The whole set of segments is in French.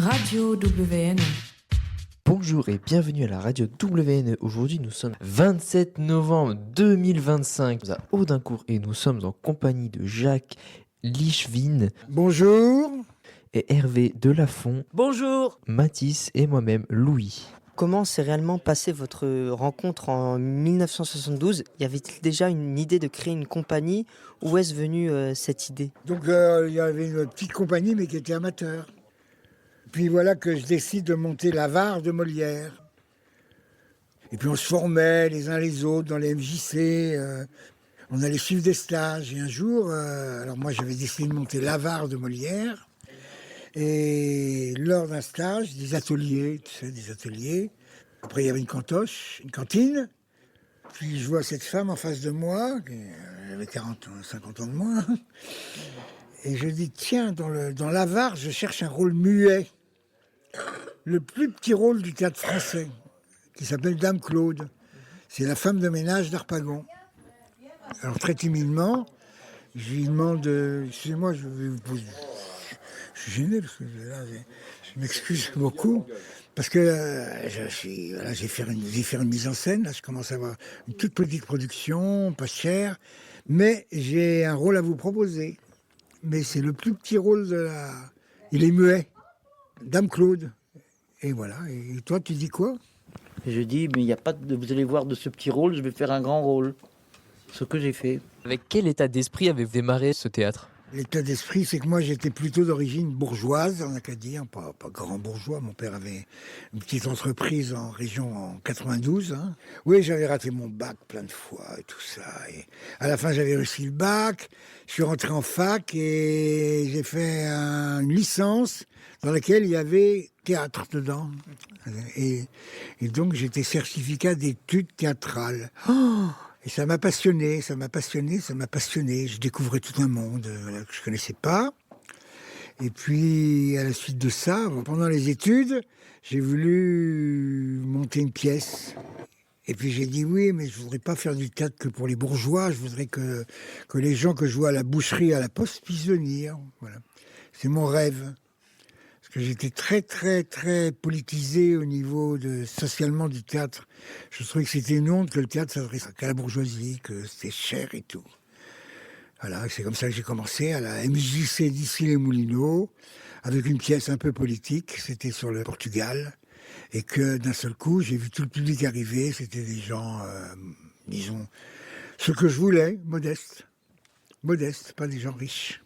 Radio WN. Bonjour et bienvenue à la radio WN. Aujourd'hui nous sommes 27 novembre 2025 à Audincourt et nous sommes en compagnie de Jacques Lichvin. Bonjour. Et Hervé Delafont. Bonjour. Mathis et moi-même Louis. Comment s'est réellement passée votre rencontre en 1972 ? Y avait-il déjà une idée de créer une compagnie ? Où est-ce venue cette idée ? Donc il y avait une petite compagnie mais qui était amateur. Puis voilà que je décide de monter l'Avare de Molière. Et puis on se formait les uns les autres dans les MJC. On allait suivre des stages. Et un jour, alors moi j'avais décidé de monter l'Avare de Molière. Et lors d'un stage, des ateliers, tu sais, des ateliers. Après il y avait une cantoche, une cantine. Puis je vois cette femme en face de moi, elle avait 40 ans, 50 ans de moins. Et je dis, tiens, dans l'Avare, je cherche un rôle muet. Le plus petit rôle du théâtre français, qui s'appelle Dame Claude. C'est la femme de ménage d'Harpagon. Alors très timidement, je lui demande, excusez-moi, je vais vous poser... Je suis gêné parce que là, je m'excuse beaucoup. Parce que j'ai fait une mise en scène, là je commence à avoir une toute petite production, pas chère, mais j'ai un rôle à vous proposer. Mais c'est le plus petit rôle de la... Il est muet, Dame Claude. Et voilà, et toi tu dis quoi ? Je dis, mais il n'y a pas de... Vous allez voir de ce petit rôle, je vais faire un grand rôle. Ce que j'ai fait. Avec quel état d'esprit avez-vous démarré ce théâtre ? L'état d'esprit, c'est que moi, j'étais plutôt d'origine bourgeoise, on n'a qu'à dire, pas grand bourgeois. Mon père avait une petite entreprise en région en 92. Hein. Oui, j'avais raté mon bac plein de fois et tout ça. Et à la fin, j'avais réussi le bac. Je suis rentré en fac et j'ai fait une licence dans laquelle il y avait théâtre dedans. Et donc, j'étais certificat d'études théâtrales. Oh, et ça m'a passionné. Je découvrais tout un monde que je connaissais pas. Et puis, à la suite de ça, pendant les études, j'ai voulu monter une pièce. Et puis j'ai dit oui, mais je voudrais pas faire du théâtre que pour les bourgeois. Je voudrais que les gens que je vois à la boucherie, à la poste, puissent venir. Voilà. C'est mon rêve. Parce que j'étais très, très, très politisé au niveau socialement du théâtre. Je trouvais que c'était une honte que le théâtre s'adresse qu'à la bourgeoisie, que c'était cher et tout. Voilà, c'est comme ça que j'ai commencé à la MJC d'Issy-les-Moulineaux, avec une pièce un peu politique, c'était sur le Portugal, et que d'un seul coup, j'ai vu tout le public arriver, c'était des gens, disons, ce que je voulais, modestes, pas des gens riches.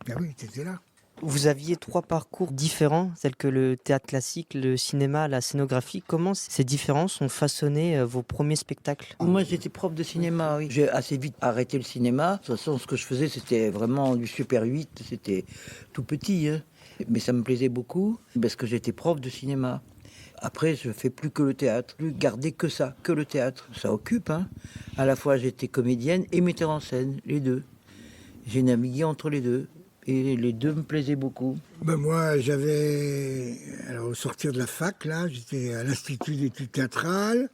Ah oui, t'étais là. Vous aviez 3 parcours différents, tels que le théâtre classique, le cinéma, la scénographie. Comment ces différences ont façonné vos premiers spectacles ? Moi, j'étais prof de cinéma, oui. J'ai assez vite arrêté le cinéma. De toute façon, ce que je faisais, c'était vraiment du Super 8. C'était tout petit, hein. Mais ça me plaisait beaucoup parce que j'étais prof de cinéma. Après, je fais plus que le théâtre, plus garder que ça, que le théâtre. Ça occupe, hein. À la fois, j'étais comédienne et metteur en scène, les deux. J'ai navigué entre les deux. Et les deux me plaisaient beaucoup. Moi, alors au sortir de la fac, là, j'étais à l'Institut d'études théâtrales.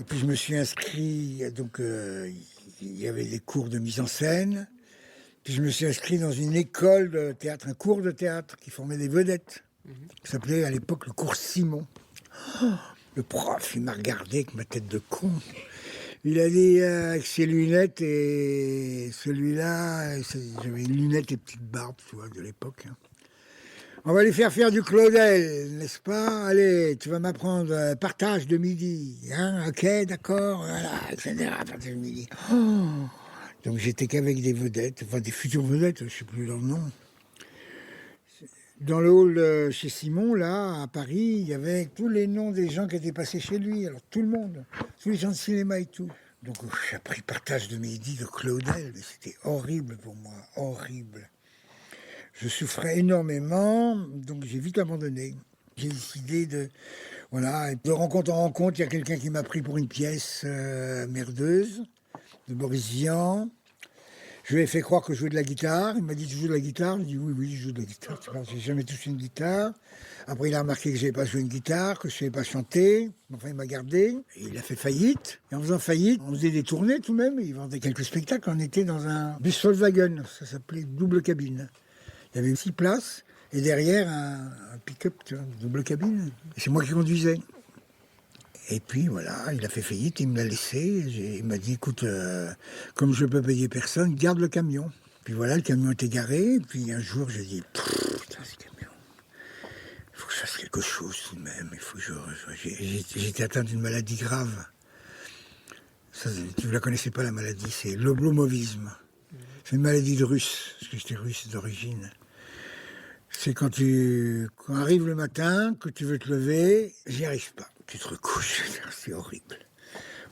Et puis je me suis inscrit, donc il y avait des cours de mise en scène. Puis je me suis inscrit dans une école de théâtre, un cours de théâtre qui formait des vedettes. Ça s'appelait à l'époque le cours Simon. Oh, le prof, il m'a regardé avec ma tête de con. Il a dit avec ses lunettes et celui-là, j'avais une lunette et petite barbe, tu vois, de l'époque. Hein. On va lui faire du Claudel, n'est-ce pas ? Allez, tu vas m'apprendre partage de midi, hein ? Ok, d'accord, voilà, etc. Partage de midi. Oh, donc j'étais qu'avec des vedettes, enfin des futures vedettes, je ne sais plus leur nom. Dans le hall chez Simon, là, à Paris, il y avait tous les noms des gens qui étaient passés chez lui. Alors tout le monde, tous les gens de cinéma et tout. Donc j'ai appris partage de midi de Claudel, mais c'était horrible pour moi, horrible. Je souffrais énormément, donc j'ai vite abandonné. J'ai décidé de rencontre en rencontre, il y a quelqu'un qui m'a pris pour une pièce merdeuse, de Boris Vian. Je lui ai fait croire que je jouais de la guitare. Il m'a dit, tu joues de la guitare ? Je lui ai dit, oui, je joue de la guitare. J'ai jamais touché une guitare. Après, il a remarqué que je n'avais pas joué une guitare, que je ne savais pas chanter. Enfin, il m'a gardé. Et il a fait faillite. Et en faisant faillite, on faisait des tournées tout de même. Il vendait quelques spectacles. On était dans un bus Volkswagen. Ça s'appelait double cabine. Il y avait 6 places. Et derrière, un pick-up, tu vois, double cabine. Et c'est moi qui conduisais. Et puis voilà, il a fait faillite, il me l'a laissé. Il m'a dit, écoute, comme je ne peux payer personne, garde le camion. Puis voilà, le camion était garé. Et puis un jour, j'ai dit, putain, ce camion, il faut que je fasse quelque chose tout de même. Il faut que j'étais atteint d'une maladie grave. Ça, tu ne la connaissais pas, la maladie, c'est l'oblomovisme. C'est une maladie de russe, parce que j'étais russe d'origine. C'est quand arrive le matin, que tu veux te lever, j'y arrive pas. Tu te recouches, c'est horrible.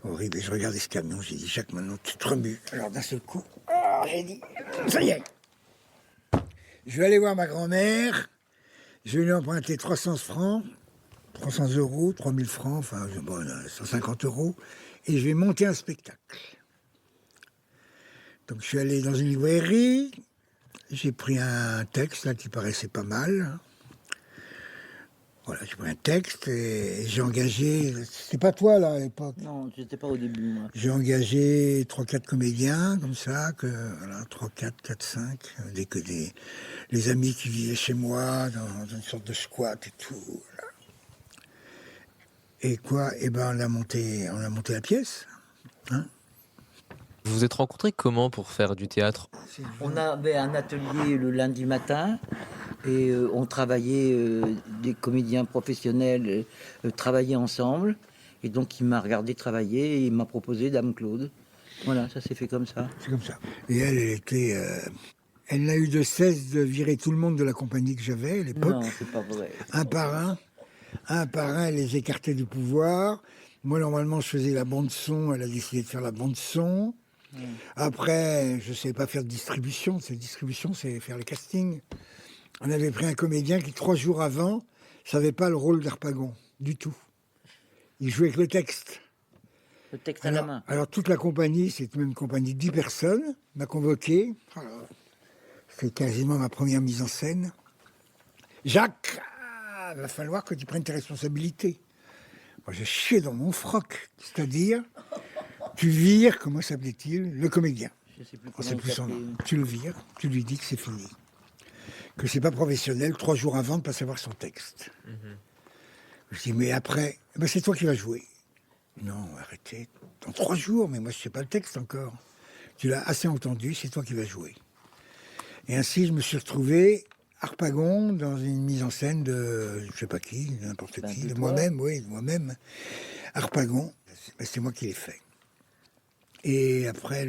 Horrible. Et je regardais ce camion, j'ai dit, Jacques, maintenant tu te remues. Alors d'un seul coup, j'ai dit, ça y est. Je vais aller voir ma grand-mère, je vais lui emprunter 300 francs, 300 euros, 3000 francs, enfin, bon, 150 euros, et je vais monter un spectacle. Donc je suis allé dans une librairie, j'ai pris un texte là qui paraissait pas mal. Voilà, j'ai pris un texte et j'ai engagé. C'était pas toi là à l'époque. Non, j'étais pas au début, moi. J'ai engagé 3-4 comédiens comme ça, voilà, 3-4-5, les amis qui vivaient chez moi dans une sorte de squat et tout. Voilà. Et quoi? Eh ben on a monté la pièce. Hein. Vous vous êtes rencontrés comment pour faire du théâtre? On avait un atelier le lundi matin et on travaillait, des comédiens professionnels travaillaient ensemble. Et donc il m'a regardé travailler et il m'a proposé Dame Claude. Voilà, ça s'est fait comme ça. C'est comme ça. Et elle n'a eu de cesse de virer tout le monde de la compagnie que j'avais à l'époque. Non, c'est pas vrai. Un par un, elle les écartait du pouvoir. Moi, normalement, je faisais la bande-son. Elle a décidé de faire la bande-son. Après, je ne savais pas faire de distribution. Distribution, c'est faire le casting. On avait pris un comédien qui, 3 jours avant, ne savait pas le rôle d'Harpagon, du tout. Il jouait avec le texte. Le texte à la main. Alors, toute la compagnie, c'est même une compagnie de 10 personnes, m'a convoqué. C'était quasiment ma première mise en scène. Jacques, il va falloir que tu prennes tes responsabilités. Moi, j'ai chié dans mon froc. C'est-à-dire, tu vires, comment s'appelait-il, le comédien. Je sais plus On sait comment plus il son nom. s'appelait. Tu le vires, tu lui dis que c'est fini. Que c'est pas professionnel, 3 jours avant de pas savoir son texte. Je dis, mais après, c'est toi qui vas jouer. Non, arrêtez. Dans 3 jours, mais moi je sais pas le texte encore. Tu l'as assez entendu, c'est toi qui vas jouer. Et ainsi, je me suis retrouvé Harpagon dans une mise en scène de, je sais pas qui, n'importe qui, de moi-même, oui, de moi-même. Harpagon, c'est moi qui l'ai fait. Et après,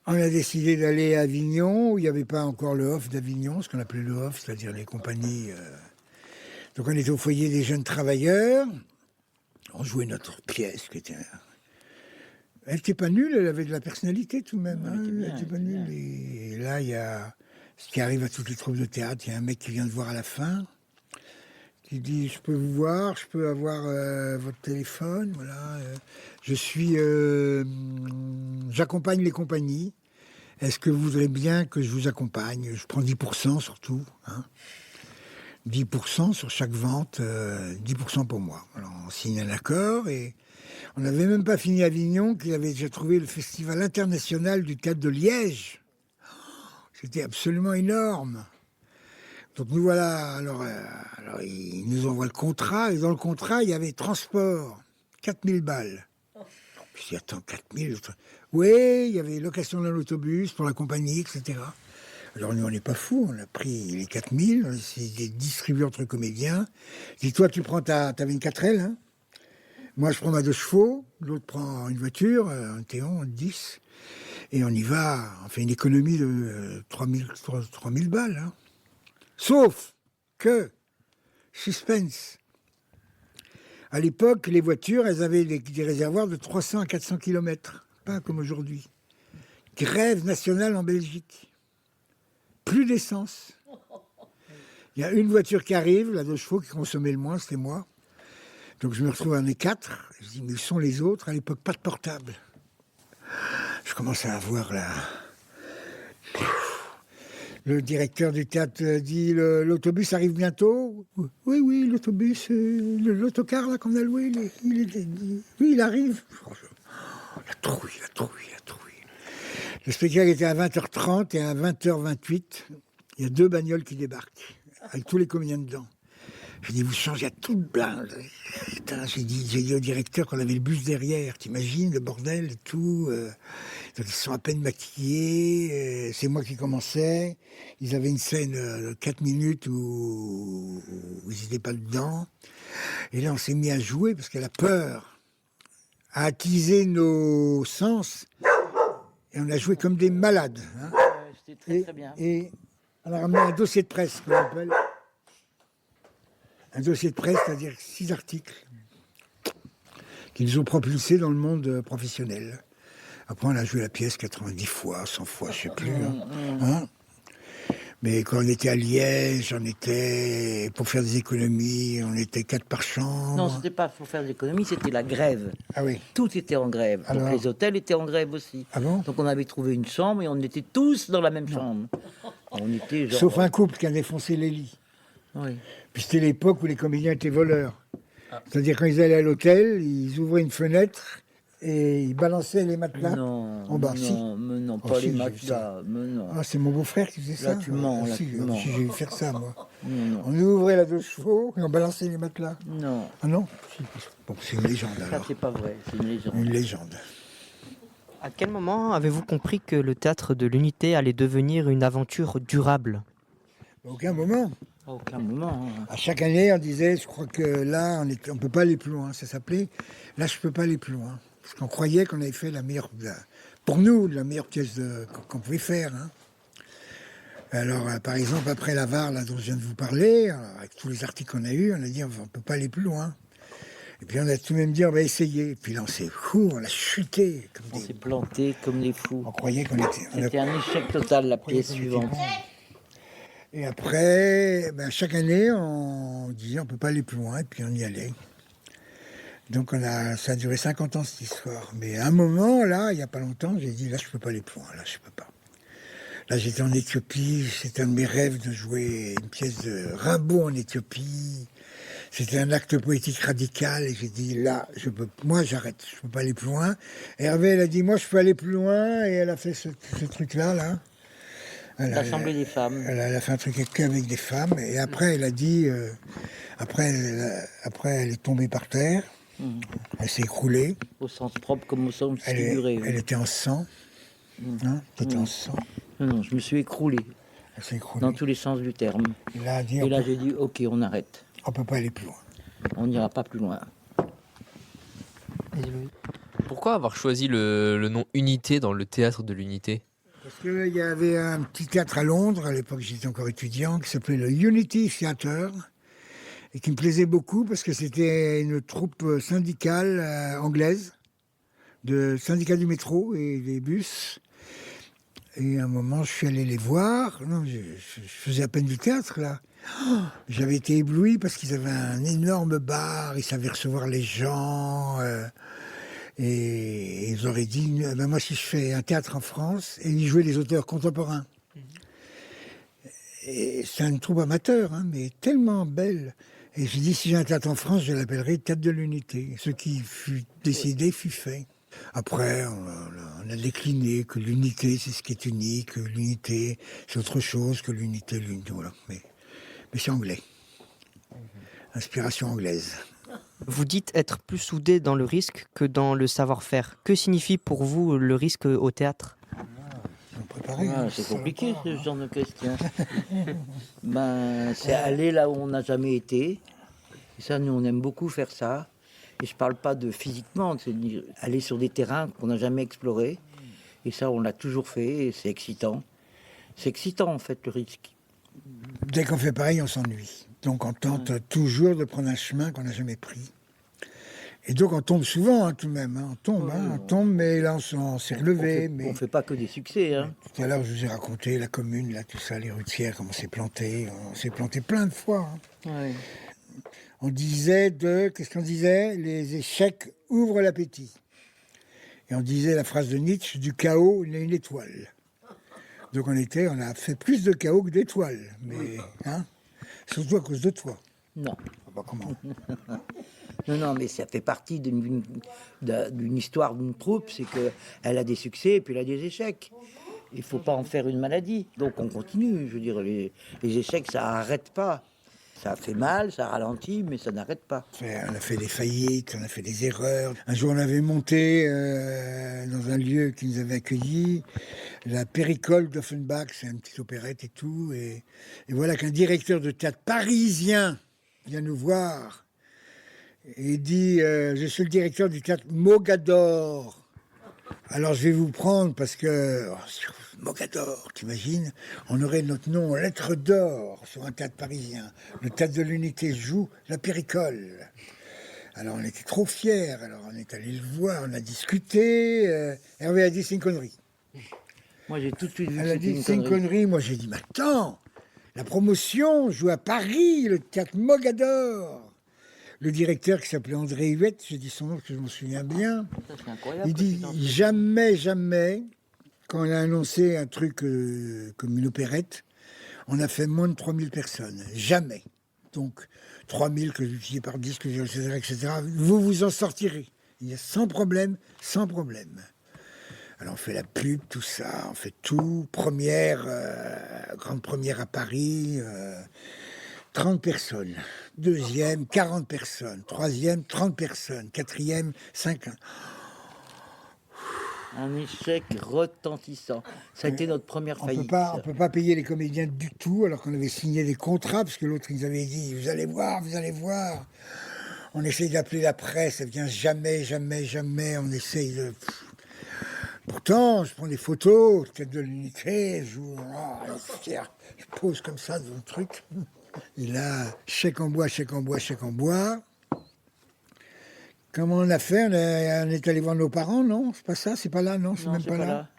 on a décidé d'aller à Avignon, où il n'y avait pas encore le off d'Avignon, ce qu'on appelait le off, c'est-à-dire les compagnies. Donc on était au foyer des jeunes travailleurs. On jouait notre pièce, qui était. Elle n'était pas nulle, elle avait de la personnalité tout de même. Elle n'était pas nulle. Et là, il y a ce qui arrive à toutes les troupes de théâtre. Il y a un mec qui vient te voir à la fin, qui dit, je peux vous voir, je peux avoir votre téléphone, voilà. J'accompagne les compagnies. Est-ce que vous voudrez bien que je vous accompagne? Je prends 10% surtout. Hein. 10% sur chaque vente, 10% pour moi. Alors on signe un accord et on n'avait même pas fini Avignon qu'il avait déjà trouvé le Festival international du théâtre de Liège. C'était absolument énorme. Donc nous voilà, alors ils nous envoient le contrat, et dans le contrat, il y avait transport, 4000 balles. Puis je dis, attends, 4000 oui, il y avait location d'un autobus pour la compagnie, etc. Alors nous, on n'est pas fous, on a pris les 4000, on s'est distribué entre comédiens. Je dis, toi, tu prends t'avais une 4L, hein. Moi, je prends ma 2 chevaux, l'autre prend une voiture, un Théon, un 10, et on y va, on fait une économie de 3000 balles, hein. Sauf que, suspense, à l'époque, les voitures, elles avaient des réservoirs de 300 à 400 km, pas comme aujourd'hui. Grève nationale en Belgique. Plus d'essence. Il y a une voiture qui arrive, la 2 chevaux, qui consommait le moins, c'était moi. Donc je me retrouve à mes 4. Je dis, mais où sont les autres? À l'époque, pas de portable. Je commence à avoir la... Le directeur du théâtre dit, l'autobus arrive bientôt? Oui, l'autobus, l'autocar là qu'on a loué, oui, il arrive. La trouille. Le spectacle était à 20h30 et à 20h28, il y a 2 bagnoles qui débarquent. avec tous les comédiens dedans. J'ai dit, vous changez à toute blinde. Putain, j'ai dit au directeur qu'on avait le bus derrière. T'imagines, le bordel et tout. Donc ils sont à peine maquillés. C'est moi qui commençais. Ils avaient une scène de 4 minutes où ils n'étaient pas dedans. Et là, on s'est mis à jouer parce que la peur a attisé nos sens. Et on a joué comme des malades. Hein. C'était très bien. Et on a ramené un dossier de presse, qu'on appelle. Un dossier de presse, c'est-à-dire 6 articles qui nous ont propulsés dans le monde professionnel. Après, on a joué la pièce 90 fois, 100 fois, je ne sais plus. Hein. Mais quand on était à Liège, on était, pour faire des économies, on était 4 par chambre. Non, c'était pas pour faire des économies, c'était la grève. Ah oui. Tout était en grève. Alors Donc les hôtels étaient en grève aussi. Ah bon? Donc on avait trouvé une chambre et on était tous dans la même chambre. On était genre... Sauf un couple qui a défoncé les lits. Oui. Puis c'était l'époque où les comédiens étaient voleurs. C'est-à-dire quand ils allaient à l'hôtel, ils ouvraient une fenêtre et ils balançaient les matelas. Non, En bas, non, si. mais non, Oh, pas si, les j'ai vu matelas, mais non. Ah, c'est mon beau-frère qui faisait ça. Là, tu mens, là, Si, tu mens. si, j'ai vu faire ça, moi. Non, On ouvrait la 2 chevaux et on balançait les matelas. non. Ah non? Si. Bon, c'est une légende Ça, alors. c'est pas vrai, c'est une légende. Une légende. À quel moment avez-vous compris que le théâtre de l'Unité allait devenir une aventure durable? À aucun moment. À aucun moment. Hein. À chaque année, on disait, je crois que là, on peut pas aller plus loin. Ça s'appelait, là, je peux pas aller plus loin. Parce qu'on croyait qu'on avait fait pour nous, la meilleure pièce qu'on pouvait faire. Hein. Alors, par exemple, après la VAR, là, dont je viens de vous parler, alors, avec tous les articles qu'on a eus, on a dit, on peut pas aller plus loin. Et puis, on a tout de même dit, on va essayer. Et puis là, on s'est fou, on a chuté. On s'est planté comme des fous. On croyait qu'on était... C'était un échec total, la pièce qu'on était suivante. bons. Et après, chaque année, on disait on ne peut pas aller plus loin, et puis on y allait. Donc ça a duré 50 ans cette histoire. Mais à un moment, là, il n'y a pas longtemps, j'ai dit là, je ne peux pas aller plus loin, là, je ne peux pas. Là, j'étais en Éthiopie, c'était un de mes rêves de jouer une pièce de Rimbaud en Éthiopie. C'était un acte poétique radical, et j'ai dit là, moi j'arrête, je ne peux pas aller plus loin. Et Hervé, elle a dit moi je peux aller plus loin, et elle a fait ce truc-là, là. L'Assemblée des femmes. Elle a fait un truc avec des femmes. Et après, elle a dit... après, elle est tombée par terre. Elle s'est écroulée. Au sens propre comme au sens figuré. Elle était en sang. Hein, elle était en sang. Non, je me suis écroulé. Elle s'est écroulée. Dans tous les sens du terme. Et là, J'ai dit, ok, on arrête. on ne peut pas aller plus loin. On n'ira pas plus loin. Pourquoi avoir choisi le nom Unité dans le théâtre de l'Unité? Parce qu'il y avait un petit théâtre à Londres, à l'époque j'étais encore étudiant, qui s'appelait le Unity Theatre, et qui me plaisait beaucoup parce que c'était une troupe syndicale anglaise, de syndicat du métro et des bus. Et à un moment, je suis allé les voir. Non, je faisais à peine du théâtre, là. J'avais été ébloui parce qu'ils avaient un énorme bar, ils savaient recevoir les gens... Et ils auraient dit, ben moi si je fais un théâtre en France, et ils jouaient des auteurs contemporains. Et c'est une troupe amateur, hein, mais tellement belle. Et j'ai dit, si j'ai un théâtre en France, je l'appellerai Théâtre de l'Unité. Ce qui fut décidé fut fait. Après, on a décliné que l'unité, c'est ce qui est unique, que l'unité, c'est autre chose que l'unité, l'unité, voilà. Mais c'est anglais. Inspiration anglaise. Vous dites être plus soudé dans le risque que dans le savoir-faire. Que signifie pour vous le risque au théâtre? C'est compliqué ce genre de questions. C'est aller là où on n'a jamais été. Et ça, nous, on aime beaucoup faire ça. Et je parle pas de physiquement, c'est aller sur des terrains qu'on n'a jamais explorés. Et ça, on l'a toujours fait et c'est excitant. C'est excitant, en fait, le risque. Dès qu'on fait pareil, on s'ennuie. Donc on tente toujours de prendre un chemin qu'on n'a jamais pris. Et donc on tombe souvent, hein, tout de même. Hein. On tombe, mais là on s'est relevé. On ne fait pas que des succès. Hein. Tout à l'heure, je vous ai raconté la commune, là, tout ça, les routières, comment on s'est planté. On s'est planté plein de fois. Hein. Ouais. On disait qu'est-ce qu'on disait? Les échecs ouvrent l'appétit. Et on disait la phrase de Nietzsche, du chaos naît une étoile. Donc on a fait plus de chaos que d'étoiles. Mais, hein, surtout à cause de toi. Non. Ah bah comment? Non, mais ça fait partie d'une histoire d'une troupe, c'est qu'elle a des succès et puis elle a des échecs. Il ne faut pas en faire une maladie. Donc on continue. Je veux dire, les échecs, ça n'arrête pas. Ça fait mal, ça ralentit, mais ça n'arrête pas. On a fait des faillites, on a fait des erreurs. Un jour, on avait monté dans un lieu qui nous avait accueillis, la Péricole d'Offenbach, c'est une petite opérette et tout. Et voilà qu'un directeur de théâtre parisien vient nous voir et dit je suis le directeur du théâtre Mogador. Alors je vais vous prendre parce que Mogador, t'imagines, on aurait notre nom en lettres d'or sur un théâtre parisien. Le théâtre de l'Unité joue la Péricole. Alors on était trop fiers, alors on est allé le voir, on a discuté. Hervé a dit c'est une connerie. Moi j'ai tout de suite vu que Elle a c'était dit c'est une connerie. Moi j'ai dit mais attends, la promotion joue à Paris, le théâtre Mogador. Le directeur qui s'appelait André Huette, j'ai dit son nom parce que je m'en souviens bien, Ça, c'est incroyable. il dit jamais, jamais, quand on a annoncé un truc comme une opérette, on a fait moins de 3000 personnes. Jamais. Donc 3000 que j'ai par 10, etc., etc. Vous vous en sortirez. Il y a sans problème, sans problème. Alors on fait la pub, tout ça, on fait tout. Grande première à Paris. 30 personnes. Deuxième, 40 personnes. Troisième, 30 personnes. Quatrième, 50. Un échec retentissant. Ça a été notre première On faillite. ne peut pas payer les comédiens du tout, alors qu'on avait signé des contrats, parce que l'autre, ils avaient dit, vous allez voir, vous allez voir. On essaye d'appeler la presse, ça vient jamais, jamais, jamais. On essaye de... Pourtant, je prends des photos, tête de l'unité, je pose comme ça devant le truc. Et là, chèque en bois, chèque en bois, chèque en bois. Comment on a fait on est allé voir nos parents, non? C'est pas ça, c'est pas là, non? C'est Non, même c'est pas pas là. là.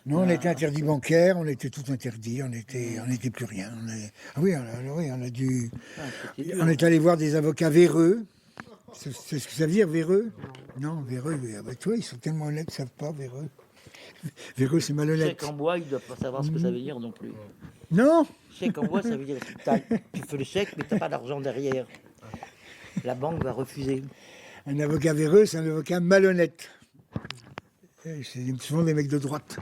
Non, on était interdit bancaire, on était tout interdit, on était plus rien. Ah oui, on a dû... Ah, c'était dur. On est allé voir des avocats véreux. C'est ce que ça veut dire, véreux? Non, véreux, avec toi, ils sont tellement honnêtes, ils ne savent pas, véreux. Véreux, c'est malhonnête. Chèque en bois, il ne doit pas savoir ce que ça veut dire non plus. Non? Chèque en bois, ça veut dire que tu fais le chèque, mais tu n'as pas d'argent derrière. La banque va refuser. Un avocat véreux, c'est un avocat malhonnête. C'est souvent des mecs de droite.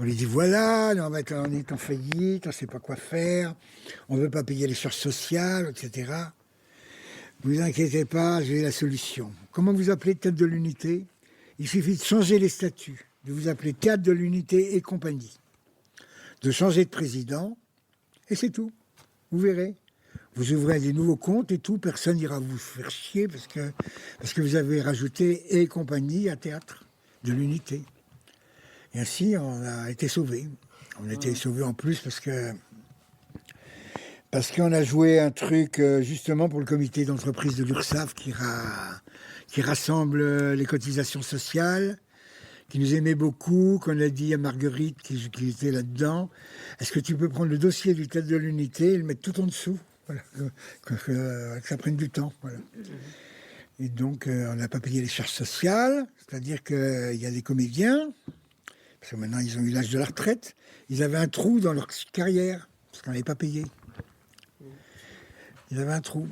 On lui dit voilà, on est en faillite, on ne sait pas quoi faire, on ne veut pas payer les charges sociales, etc. Ne vous inquiétez pas, j'ai la solution. Comment vous appelez Théâtre de l'Unité? Il suffit de changer les statuts, de vous appeler Théâtre de l'Unité et compagnie, de changer de président, et c'est tout. Vous verrez. Vous ouvrez des nouveaux comptes et tout, personne n'ira vous faire chier parce que vous avez rajouté et compagnie à Théâtre de l'Unité. Et ainsi, on a été sauvés. On a été sauvés en plus parce qu'on a joué un truc justement pour le comité d'entreprise de l'URSSAF qui rassemble les cotisations sociales, qui nous aimait beaucoup, qu'on a dit à Marguerite qui était là-dedans, est-ce que tu peux prendre le dossier du Théâtre de l'Unité et le mettre tout en dessous, voilà, que ça prenne du temps. Voilà. Et donc, on n'a pas payé les charges sociales, c'est-à-dire qu'il y a des comédiens, parce que maintenant ils ont eu l'âge de la retraite, ils avaient un trou dans leur carrière, parce qu'on n'avait pas payé. Ils avaient un trou.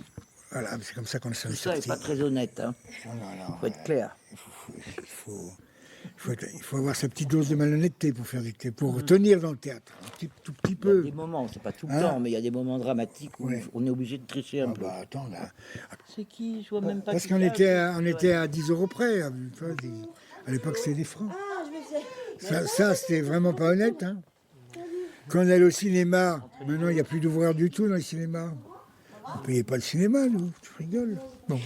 Voilà, c'est comme ça qu'on s'en est Tout ça n'est sorti. pas très honnête. Hein. Non. Faut être clair. Il faut avoir sa petite dose de malhonnêteté pour faire du théâtre, pour tenir dans le théâtre, tout petit Il y a peu. des moments, c'est pas tout le Hein? temps, mais il y a des moments dramatiques où Ouais. on est obligé de tricher un Ah peu. bah attends là, C'est qui? Je vois même pas. parce qui qu'on ça, était à 10 € près. À l'époque c'était des francs. Ça c'était vraiment pas honnête. Hein. Quand on allait au cinéma, maintenant il n'y a plus d'ouvreurs du tout dans les cinémas. On ne payait pas le cinéma, nous, tu rigoles. Bon,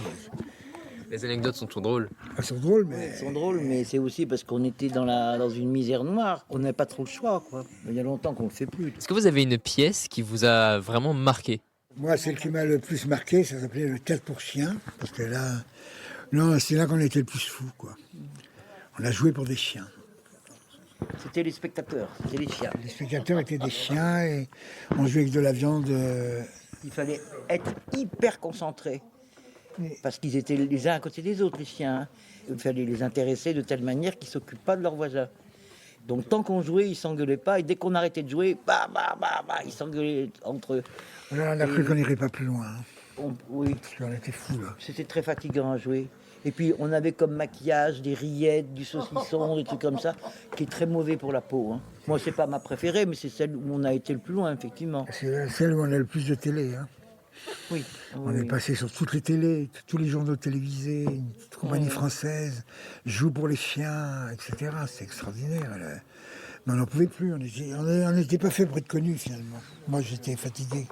Les anecdotes sont tout drôles. elles sont drôles, mais Ils sont drôles, mais c'est aussi parce qu'on était dans une misère noire. On n'avait pas trop le choix, quoi. Il y a longtemps qu'on le fait plus. Est-ce que vous avez une pièce qui vous a vraiment marqué? moi, celle qui m'a le plus marqué, ça s'appelait le Théâtre pour chiens, parce que là, non, c'est là qu'on était le plus fous, quoi. On a joué pour des chiens. C'était les spectateurs, c'était les chiens. Les spectateurs étaient des chiens et on jouait avec de la viande. Il fallait être hyper concentré. Parce qu'ils étaient les uns à côté des autres, les chiens. Hein. Il fallait les intéresser de telle manière qu'ils ne s'occupent pas de leurs voisins. Donc tant qu'on jouait, ils ne s'engueulaient pas. Et dès qu'on arrêtait de jouer, ils s'engueulaient entre eux. Voilà, on a cru qu'on n'irait pas plus loin. Hein. Oui, Parce qu'on était fous, là. c'était très fatigant à jouer. Et puis on avait comme maquillage des rillettes, du saucisson, des trucs comme ça, qui est très mauvais pour la peau. Hein. Moi, c'est pas ma préférée, mais c'est celle où on a été le plus loin, effectivement. C'est celle où on a le plus de télé. Hein. Oui. On est passé sur toutes les télés, tous les journaux télévisés, une petite compagnie française, joue pour les chiens, etc. C'est extraordinaire. Là. Mais on n'en pouvait plus, on n'était pas fait pour être connus finalement. Moi j'étais fatigué.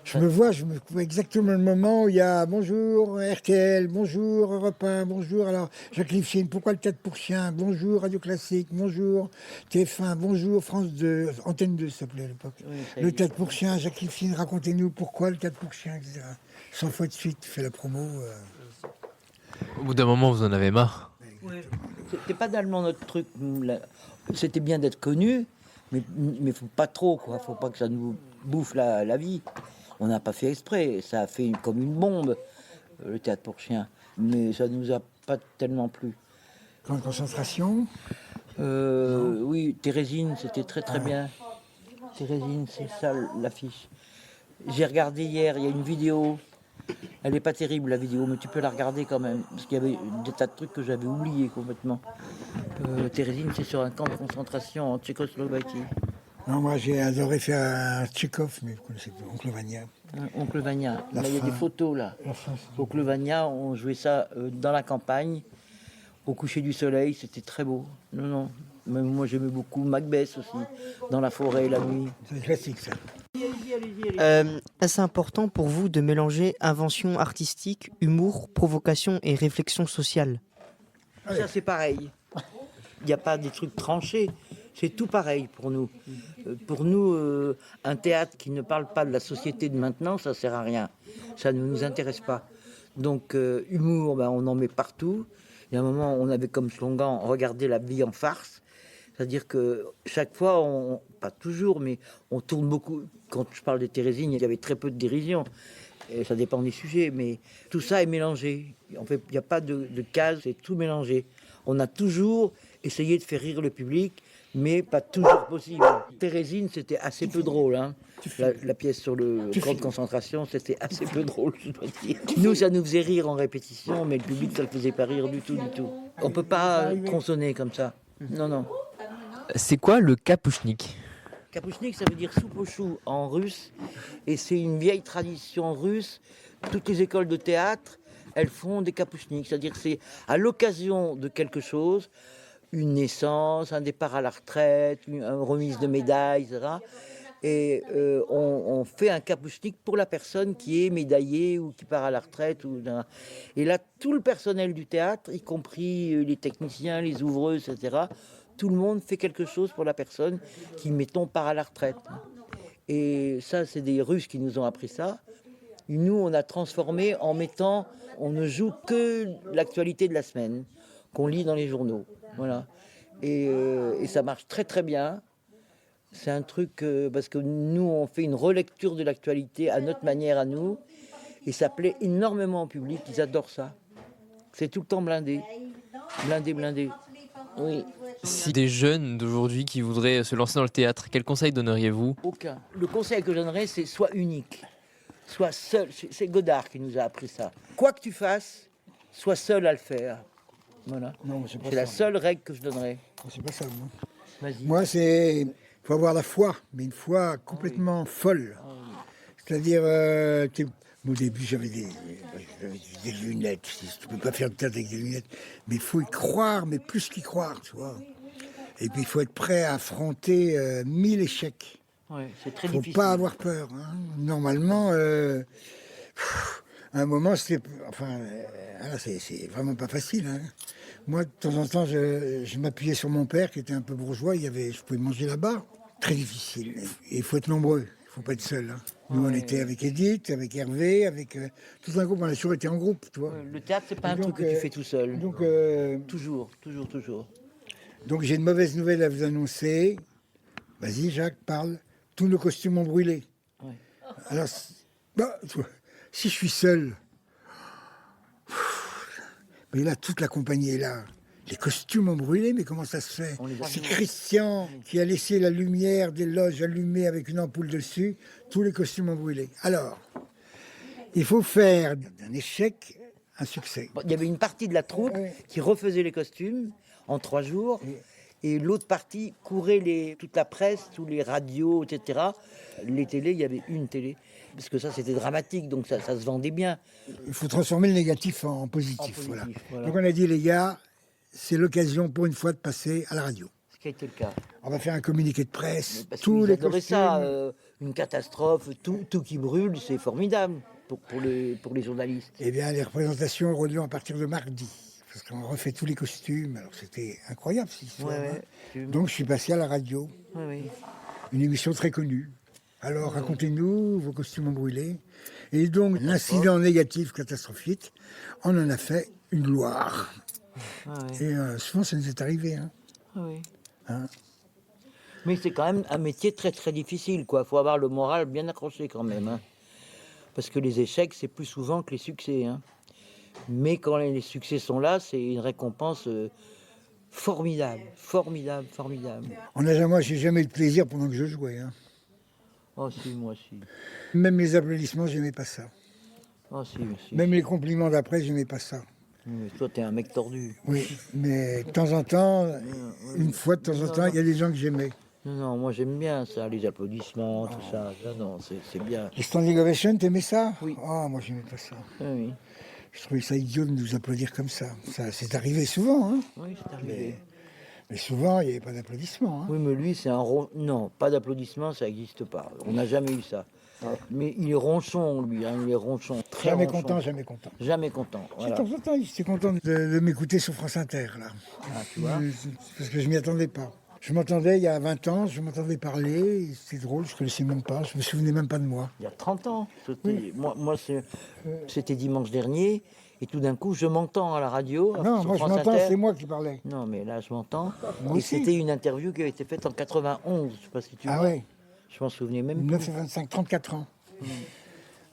Je me vois exactement le moment où il y a bonjour RTL, bonjour Europe 1, bonjour alors Jacques Lifshine, pourquoi le 4 pour chien, bonjour Radio Classique, bonjour TF1, bonjour France 2, Antenne 2 ça s'appelait à l'époque. Oui, Le 4 pour chien, Jacques Lifshine, racontez-nous pourquoi le 4 pour chien, etc. 100 fois de suite, fait la promo. Au bout d'un moment, vous en avez marre. C'était pas tellement notre truc. C'était bien d'être connu, mais faut pas trop, quoi. Faut pas que ça nous bouffe la vie. On n'a pas fait exprès. Ça a fait comme une bombe, le théâtre pour chiens. Mais ça nous a pas tellement plu. Camp de concentration. Oui, Thérésine, c'était très très bien. Thérésine, c'est ça l'affiche. J'ai regardé hier, il y a une vidéo. Elle n'est pas terrible la vidéo, mais tu peux la regarder quand même. Parce qu'il y avait des tas de trucs que j'avais oubliés complètement. Thérésine, c'est sur un camp de concentration en Tchécoslovaquie. Non, moi j'ai adoré faire un Tchekhov, mais vous connaissez pas, Oncle Vania. Oncle Vania. La Là, il y a fin. des photos là. La fin, c'est- Oncle Vania, on jouait ça dans la campagne, au coucher du soleil, c'était très beau. Non, non. Même moi j'aimais beaucoup Macbeth aussi, dans la forêt la nuit. C'est classique ça. Est-ce important pour vous de mélanger invention artistique, humour, provocation et réflexion sociale? Ça c'est pareil. Il n'y a pas des trucs tranchés. C'est tout pareil pour nous. Pour nous, un théâtre qui ne parle pas de la société de maintenant, ça sert à rien. Ça ne nous intéresse pas. Donc humour, ben, on en met partout. Il y a un moment, on avait comme slogan « Regardez la vie en farce ». C'est-à-dire que chaque fois, pas toujours, mais on tourne beaucoup. Quand je parle de Thérésine, il y avait très peu de dérision. Et ça dépend des sujets, mais tout ça est mélangé. En fait, il n'y a pas de case, c'est tout mélangé. On a toujours essayé de faire rire le public, mais pas toujours possible. Thérésine, c'était assez peu drôle. Hein. La pièce sur le camp de concentration, c'était assez peu drôle, je dois dire. Nous, ça nous faisait rire en répétition, mais le public, ça ne le faisait pas rire du tout, du tout. On ne peut pas tronçonner comme ça. Non, non. C'est quoi le kapouchnik? Kapouchnik, ça veut dire soupe aux choux en russe, et c'est une vieille tradition russe. Toutes les écoles de théâtre, elles font des kapouchniks, c'est-à-dire que c'est à l'occasion de quelque chose, une naissance, un départ à la retraite, une remise de médaille, etc. Et on fait un kapouchnik pour la personne qui est médaillée ou qui part à la retraite. Et là, tout le personnel du théâtre, y compris les techniciens, les ouvreuses, etc., tout le monde fait quelque chose pour la personne qui, mettons, part à la retraite. Et ça, c'est des Russes qui nous ont appris ça. Et nous, on a transformé en mettant, on ne joue que l'actualité de la semaine, qu'on lit dans les journaux. Voilà. Et ça marche très très bien. C'est un truc, parce que nous, on fait une relecture de l'actualité à notre manière, à nous. Et ça plaît énormément au public, ils adorent ça. C'est tout le temps blindé. Blindé, blindé. Oui. Si des jeunes d'aujourd'hui qui voudraient se lancer dans le théâtre, quels conseils donneriez-vous? Aucun. Le conseil que je donnerais, c'est sois unique. Sois seul. C'est Godard qui nous a appris ça. Quoi que tu fasses, sois seul à le faire. Voilà. Non, mais c'est pas C'est la ça. seule règle que je donnerais. C'est pas ça, moi. Vas-y. Moi, c'est. Il faut avoir la foi, mais une foi complètement folle. C'est-à-dire, au début, j'avais des lunettes. Tu peux pas faire de théâtre avec des lunettes. Mais il faut y croire, mais plus qu'y croire, tu vois. Et puis, il faut être prêt à affronter 1000 échecs. Ouais, c'est très Il ne faut difficile. pas avoir peur. Hein. Normalement, à un moment, c'était. Enfin, c'est vraiment pas facile. Hein. Moi, de temps en temps, je m'appuyais sur mon père, qui était un peu bourgeois. Je pouvais manger là-bas. Très difficile. Et il faut être nombreux. Il ne faut pas être seul. Hein. Nous, on était avec Edith, avec Hervé, avec tout un groupe. On a toujours été en groupe, tu vois. Le théâtre, c'est pas un Donc, truc que tu fais tout seul. Donc, Toujours, toujours, toujours. donc j'ai une mauvaise nouvelle à vous annoncer. Vas-y, Jacques, parle. Tous nos costumes ont brûlé. Ouais. Alors, tu vois, si je suis seul, mais là, toute la compagnie est là. Les costumes ont brûlé, mais comment ça se fait? On les a C'est vus. Christian qui a laissé la lumière des loges allumées avec une ampoule dessus. Tous les costumes ont brûlé. Alors, Il faut faire d'un échec un succès. Bon, il y avait une partie de la troupe qui refaisait les costumes en 3 jours. Et l'autre partie courait toute la presse, tous les radios, etc. Les télés, il y avait une télé. Parce que ça, c'était dramatique, donc ça se vendait bien. Il faut transformer le négatif en positif. Voilà. Voilà. Donc on a dit, les gars, c'est l'occasion pour une fois de passer à la radio. Ce qui a été le cas. On va faire un communiqué de presse, Parce tous qu'ils les adoraient costumes. ça, une catastrophe, tout qui brûle, c'est formidable pour les journalistes. Eh bien, les représentations auront lieu à partir de mardi. Parce qu'on refait tous les costumes. Alors c'était incroyable cette histoire. Hein. Donc je suis passé à la radio. Une émission très connue. Alors racontez-nous, vos costumes ont brûlé. Et donc l'incident négatif catastrophique, on en a fait une gloire. Et souvent ça nous est arrivé. Hein. Hein. Mais c'est quand même un métier très très difficile, quoi. Faut avoir le moral bien accroché quand même. Hein. Parce que les échecs, c'est plus souvent que les succès. Hein. Mais quand les succès sont là, c'est une récompense formidable, formidable, formidable. Moi, j'ai jamais eu de plaisir pendant que je jouais. Hein. Oh si, moi aussi. Même les applaudissements, j'aimais pas ça. Oh si, si. Même les compliments d'après, j'aimais pas ça. Mais toi, t'es un mec tordu. Oui, mais de temps en temps, une fois de temps en temps, il y a des gens que j'aimais. Non, moi j'aime bien ça, les applaudissements, tout ça. Non, c'est bien. Les standing ovations, t'aimais ça? Oui. Ah, moi, j'aimais pas ça. Oui, Je trouvais ça idiot de nous applaudir comme ça. Ça c'est arrivé souvent, hein. oui, c'est arrivé. Mais souvent, il n'y avait pas d'applaudissements. Hein. Oui, mais lui, c'est un Non, pas d'applaudissements, ça n'existe pas. On n'a jamais eu ça. Mais il est ronchon, lui, hein, il est ronchon. Très Jamais ronchon. content, jamais content. Jamais content. De Voilà. temps en temps, j'étais content de m'écouter sur France Inter, là. Ah, tu vois. Parce que je m'y attendais pas. Je m'entendais il y a 20 ans, je m'entendais parler, c'était drôle, je ne connaissais même pas, je me souvenais même pas de moi. Il y a 30 ans. Moi c'était dimanche dernier, et tout d'un coup, je m'entends à la radio. Non, sur moi je France m'entends, Inter. c'est moi qui parlais. Non, mais là, je m'entends. Moi Et aussi. c'était une interview qui a été faite en 91. Je sais pas si tu Ah vois. ouais, Je m'en souvenais même 9 et 25, 34 ans.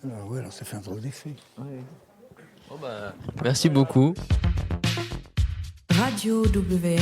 Alors ça fait un drôle d'effet. plus. Oui. Merci beaucoup. Radio WN